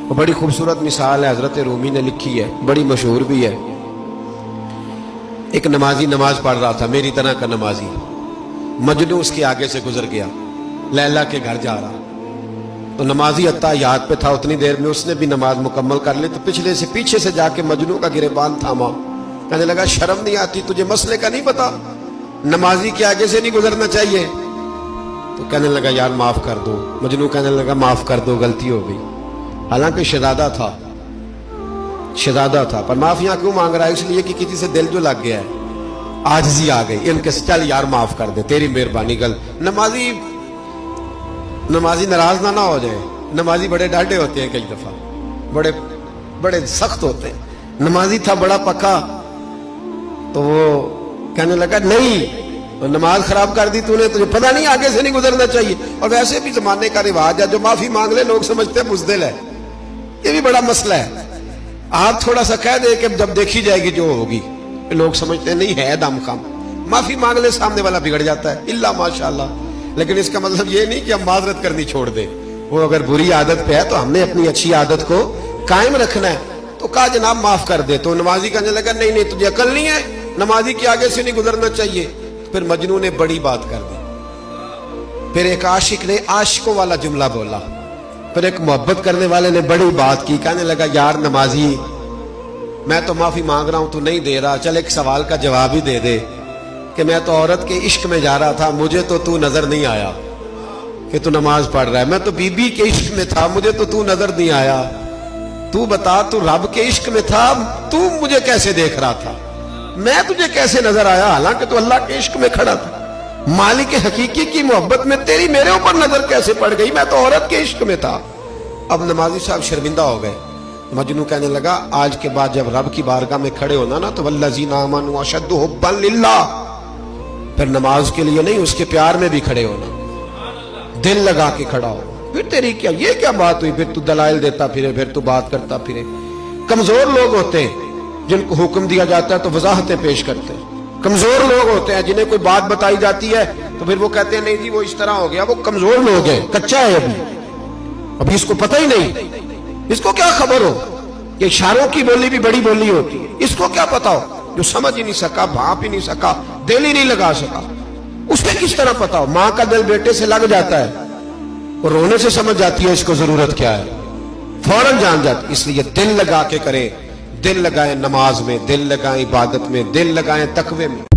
وہ بڑی خوبصورت مثال ہے، حضرت رومی نے لکھی ہے، بڑی مشہور بھی ہے۔ ایک نمازی نماز پڑھ رہا تھا، میری طرح کا نمازی، مجنو اس کے آگے سے گزر گیا، لیلا کے گھر جا رہا، تو نمازی اتحیات پہ تھا، اتنی دیر میں اس نے بھی نماز مکمل کر لی، تو پیچھے سے جا کے مجنو کا گریبان تھاما، کہنے لگا شرم نہیں آتی تجھے؟ مسئلے کا نہیں پتا؟ نمازی کے آگے سے نہیں گزرنا چاہیے؟ تو کہنے لگا یار معاف کر دو۔ مجنو کہنے لگا معاف کر دو، غلطی ہو گئی، حالانکہ شہزادہ تھا، پر معافیاں کیوں مانگ رہا ہے؟ اس لیے کہ کسی سے دل جو لگ گیا ہے، عاجزی آ گئی، ان کے چل یار معاف کر دے، تیری مہربانی۔ نمازی ناراض نہ ہو جائے، نمازی بڑے ڈاڈے ہوتے ہیں، کئی دفعہ بڑے سخت ہوتے ہیں۔ نمازی تھا بڑا پکا، تو وہ کہنے لگا نہیں، نماز خراب کر دی تو نے، تجھے پتہ نہیں آگے سے نہیں گزرنا چاہیے؟ اور ویسے بھی زمانے کا رواج ہے، جو معافی مانگ لے لوگ سمجھتے ہیں بزدل ہے، یہ بھی بڑا مسئلہ ہے۔ آپ تھوڑا سا کہہ دے کہ جب دیکھی جائے گی جو ہوگی، لوگ سمجھتے ہیں نہیں ہے دم خم، معافی مانگ لے سامنے والا بگڑ جاتا ہے، اللہ ماشاءاللہ۔ لیکن اس کا مطلب یہ نہیں کہ ہم معذرت کرنی چھوڑ دیں، وہ اگر بری عادت پہ ہے تو ہم نے اپنی اچھی عادت کو قائم رکھنا ہے۔ تو کہا جناب معاف کر دے، تو نمازی کہنے لگا نہیں تجھے عقل نہیں ہے، نمازی کے آگے سے نہیں گزرنا چاہیے۔ پھر مجنون نے بڑی بات کر دی، پھر ایک عاشق نے عاشقوں والا جملہ بولا، پھر ایک محبت کرنے والے نے بڑی بات کی، کہنے لگا یار نمازی میں تو معافی مانگ رہا ہوں، تو نہیں دے رہا، چل ایک سوال کا جواب ہی دے دے کہ میں تو عورت کے عشق میں جا رہا تھا، مجھے تو نظر نہیں آیا کہ تو نماز پڑھ رہا ہے، میں تو بی بی کے عشق میں تھا، مجھے تو نظر نہیں آیا، تو بتا تو رب کے عشق میں تھا، تو مجھے کیسے دیکھ رہا تھا، میں تجھے کیسے نظر آیا، حالانکہ تو اللہ کے عشق میں کھڑا تھا، مالک حقیقی کی محبت میں تیری میرے اوپر نظر کیسے پڑ گئی، میں تو عورت کے عشق میں تھا۔ اب نمازی صاحب شرمندہ ہو گئے۔ مجنو کہنے لگا آج کے بعد جب رب کی بارگاہ میں کھڑے ہونا نا تو والذین آمنوا اشد حبا للہ، پھر نماز کے لیے نہیں، اس کے پیار میں بھی کھڑے ہونا، دل لگا کے کھڑا ہو۔ پھر تیری یہ کیا بات ہوئی؟ پھر تو دلائل دیتا پھرے، پھر تو بات کرتا پھرے۔ کمزور لوگ ہوتے ہیں جن کو حکم دیا جاتا ہے تو وضاحتیں پیش کرتے ہیں، کمزور لوگ ہوتے ہیں جنہیں کوئی بات بتائی جاتی ہے تو پھر وہ کہتے ہیں نہیں جی وہ اس طرح ہو گیا، وہ کمزور لوگ ہیں، کچا ہے ابھی اس کو پتہ ہی نہیں، اس کو کیا خبر ہو کہ اشاروں کی بولی بھی بڑی بولی ہوتی ہے، اس کو کیا پتا ہو؟ جو سمجھ ہی نہیں سکا، بھانپ ہی نہیں سکا، دل ہی نہیں لگا سکا، اس پہ کس طرح پتا ہو؟ ماں کا دل بیٹے سے لگ جاتا ہے، وہ رونے سے سمجھ جاتی ہے اس کو ضرورت کیا ہے، فوراً جان جاتی۔ اس لیے دل لگا کے کریں، دل لگائیں نماز میں، دل لگائیں عبادت میں، دل لگائیں تقوی میں۔